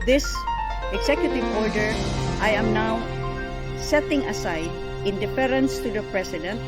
this executive order, I am now setting aside in deference to the President,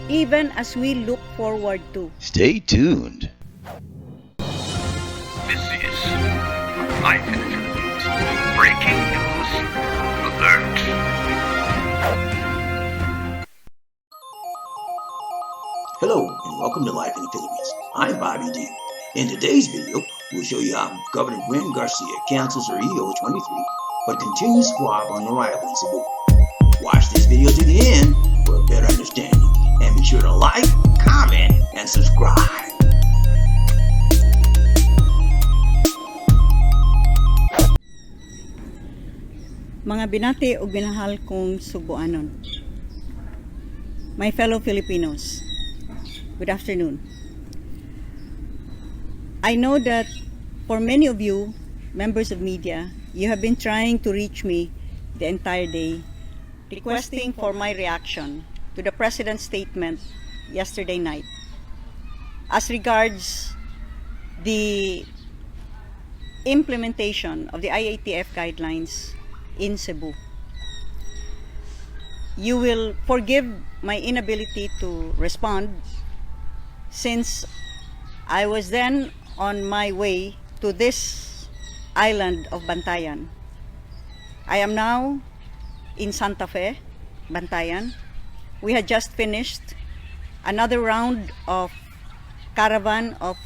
even as we look forward to. Stay tuned. This is Life in the Philippines. Breaking news alert. Hello and welcome to Life in the Philippines. I'm BobbieD. In today's video, we'll show you how Governor Gwen Garcia cancels her EO 23 but continues Swab on arrival in Cebu. Watch this video to the end for a better understanding, and be sure to like, comment, and subscribe. Mga binati o binahal kong Subuanon, my fellow Filipinos, good afternoon. I know that for many of you, members of media, you have been trying to reach me the entire day, requesting for my reaction to the President's statement yesterday night as regards the implementation of the IATF guidelines in Cebu. You will forgive my inability to respond since I was then on my way to this island of Bantayan. I am now in Santa Fe, Bantayan. We had just finished another round of caravan of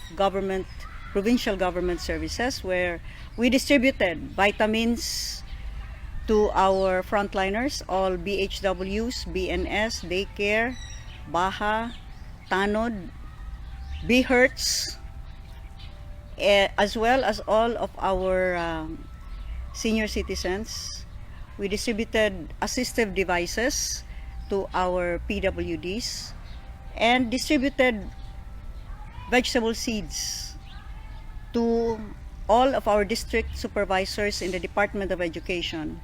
provincial government services where we distributed vitamins to our frontliners, all BHWs, BNS, daycare, Baha, Tanod, BHERTS, as well as all of our senior citizens. We distributed assistive devices to our PWDs and distributed vegetable seeds to all of our district supervisors in the Department of Education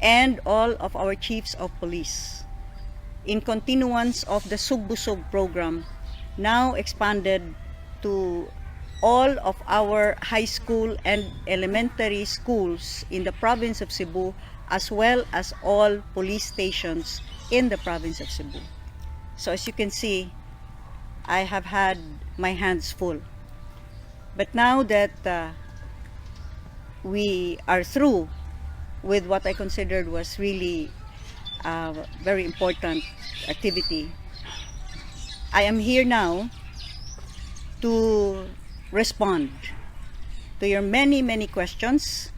and all of our chiefs of police in continuance of the Sugbusog program, now expanded to all of our high school and elementary schools in the province of Cebu, as well as all police stations in the province of Cebu. So as you can see, I have had my hands full. But now that we are through with what I considered was really a very important activity, I am here now to respond to your many, many questions,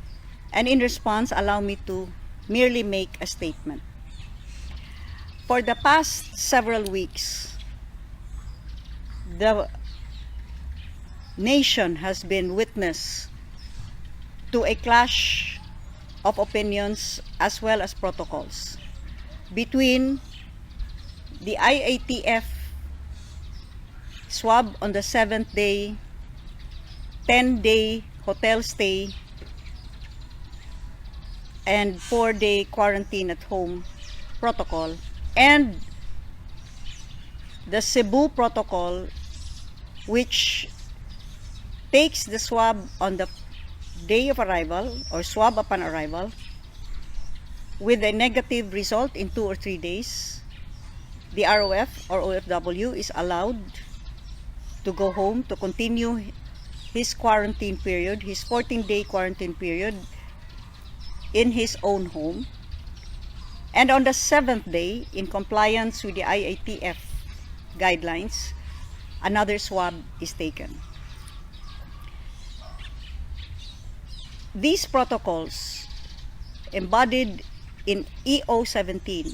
and in response, allow me to merely make a statement. For the past several weeks, the nation has been witness to a clash of opinions as well as protocols between the IATF swab on the 7th day, 10-day hotel stay, and 4-day quarantine at home protocol, and the Cebu protocol, which takes the swab on the day of arrival or swab upon arrival with a negative result in 2 or 3 days. The ROF or OFW is allowed to go home to continue his quarantine period, his 14-day quarantine period in his own home. And on the 7th day, in compliance with the IATF guidelines, another swab is taken. These protocols, embodied in EO 17,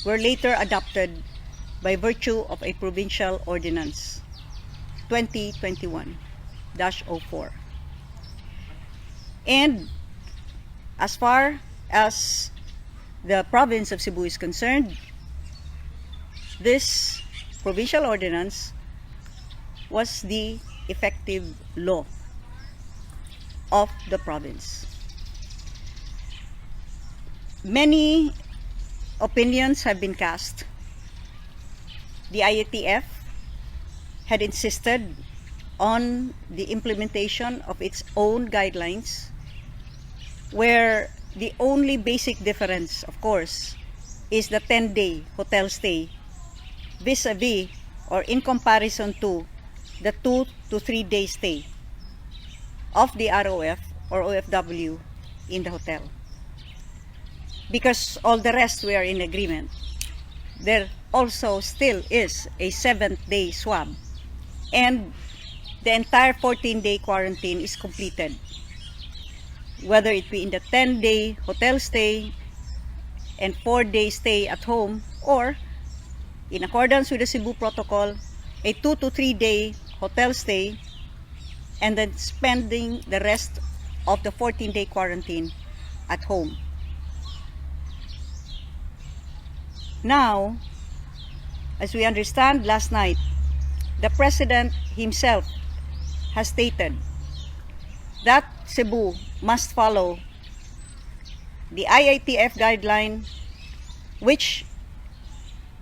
were later adopted by virtue of a provincial ordinance 2021-04. And as far as the province of Cebu is concerned, this provincial ordinance was the effective law of the province. Many opinions have been cast. The IATF had insisted on the implementation of its own guidelines, where the only basic difference, of course, is the 10-day hotel stay vis-a-vis or in comparison to the 2 to 3 day stay of the ROF or OFW in the hotel. Because all the rest we are in agreement. There also still is a 7th-day swab, and the entire 14-day quarantine is completed, whether it be in the 10-day hotel stay and 4-day stay at home, or in accordance with the Cebu Protocol, a 2 to 3 day hotel stay and then spending the rest of the 14-day quarantine at home. Now, as we understand, last night, the President himself has stated that Cebu must follow the IATF guideline, which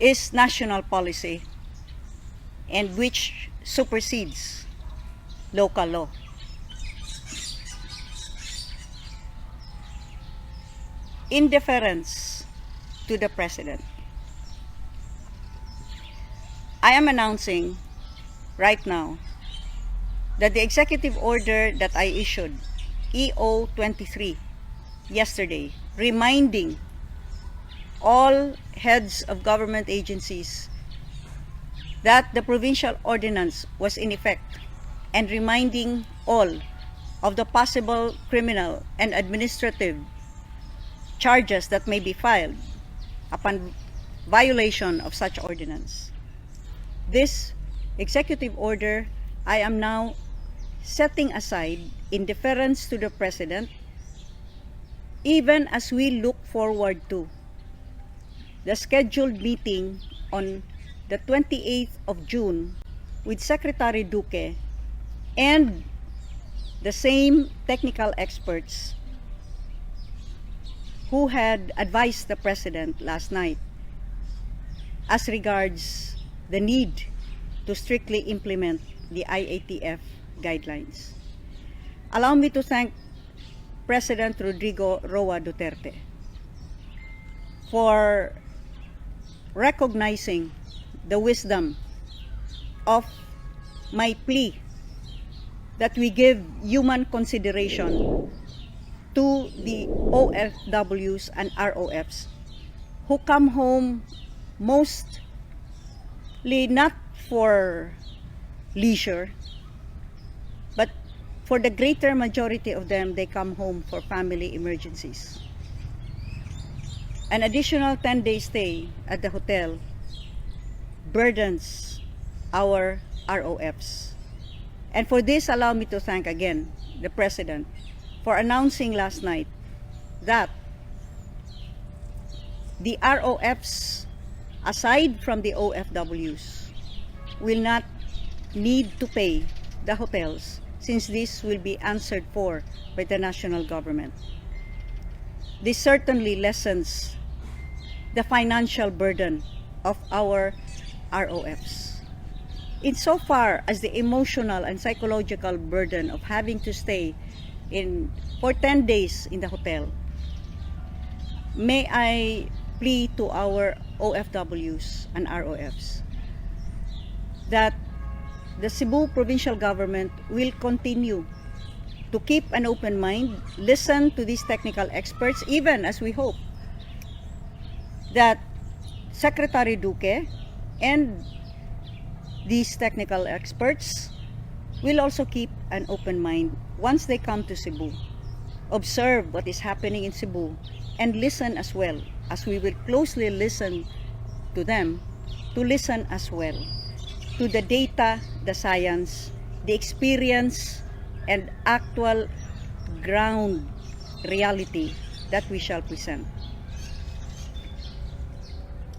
is national policy and which supersedes local law. In deference to the President, I am announcing right now that the executive order that I issued, EO 23, yesterday, reminding all heads of government agencies that the provincial ordinance was in effect, and reminding all of the possible criminal and administrative charges that may be filed upon violation of such ordinance. This executive order I am now setting aside in deference to the President, even as we look forward to the scheduled meeting on the 28th of June with Secretary Duque and the same technical experts who had advised the President last night as regards the need to strictly implement the IATF guidelines. Allow me to thank President Rodrigo Duterte for recognizing the wisdom of my plea that we give human consideration to the OFWs and ROFs who come home mostly not for leisure, but for the greater majority of them, they come home for family emergencies. An additional 10-day stay at the hotel burdens our ROFs. And for this, allow me to thank again the President for announcing last night that the ROFs, aside from the OFWs, will not need to pay the hotels, since this will be answered for by the national government. This certainly lessens the financial burden of our ROFs. Insofar as the emotional and psychological burden of having to stay for 10 days in the hotel, may I plead to our OFWs and ROFs that the Cebu provincial government will continue to keep an open mind, listen to these technical experts, even as we hope that Secretary Duque and these technical experts will also keep an open mind once they come to Cebu, observe what is happening in Cebu, and listen as well, as we will closely listen to them, to listen as well to the data, the science, the experience, and actual ground reality that we shall present.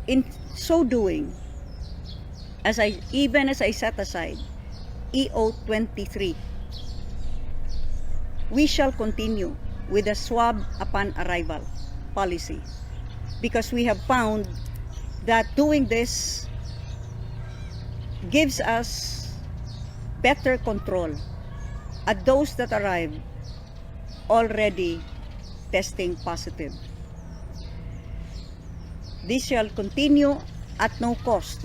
In so doing, even as I set aside EO 23, we shall continue with the swab upon arrival policy, because we have found that doing this gives us better control at those that arrive already testing positive. This shall continue at no cost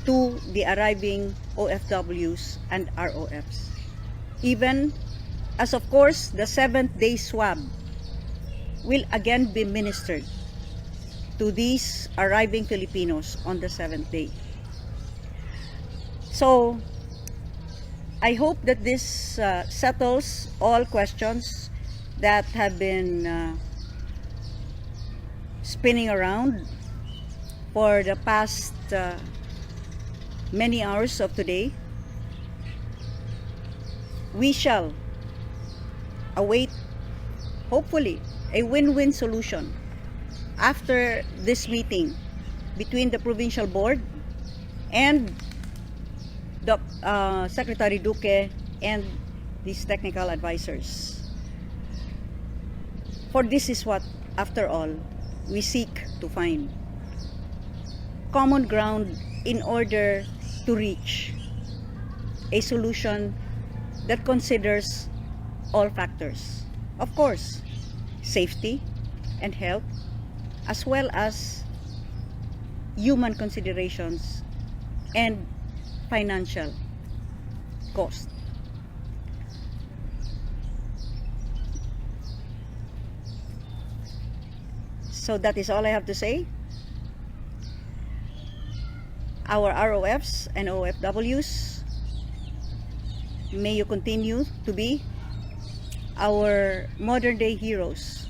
to the arriving OFWs and ROFs. Even as, of course, the 7th-day swab will again be ministered to these arriving Filipinos on the 7th day. So, I hope that this settles all questions that have been spinning around for the past many hours of today. We shall await, hopefully, a win-win solution after this meeting between the provincial board and the Secretary Duque and these technical advisors. For this is what, after all, we seek to find: common ground in order to reach a solution that considers all factors. Of course, safety and health, as well as human considerations and financial cost. So that is all I have to say. Our ROFs and OFWs, may you continue to be our modern day heroes.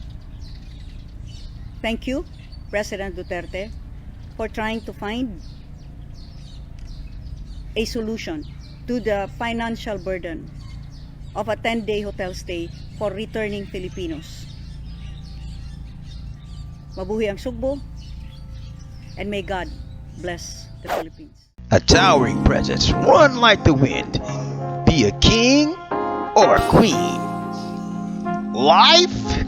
Thank you, President Duterte, for trying to find a solution to the financial burden of a 10-day hotel stay for returning Filipinos. Mabuhay ang Sugbo, and may God bless the Philippines. A towering presence, run like the wind. Be a king or a queen. Life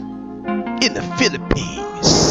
in the Philippines.